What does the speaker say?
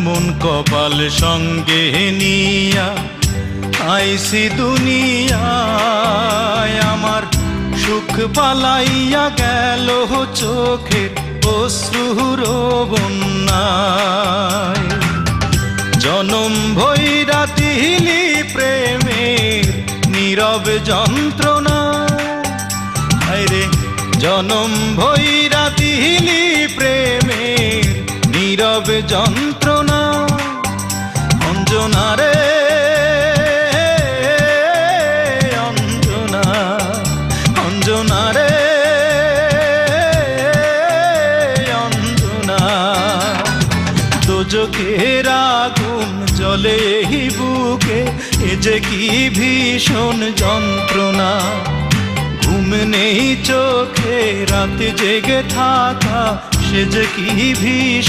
এমন কপাল সঙ্গে নিয়া আইসি দুনিয়ায়, আমার সুখ পালাইয়া গেল চোখের অশ্রুর বন্যায়। জনম ভৈরা দিলি প্রেমের নীরব যন্ত্রণা, আরে জনম ভৈরা দিলি প্রেমের নীরব যন্ত্রণা। অঞ্জনা রে অঞ্জনা, অঞ্জনা রে অঞ্জনা, দোজখের আগুন জ্বলে এই বুকে, এ যে কি ভীষণ যন্ত্রণা। ঘুম নেই চোখে রাতে জেগে থাকা, সে যে কি ভীষণ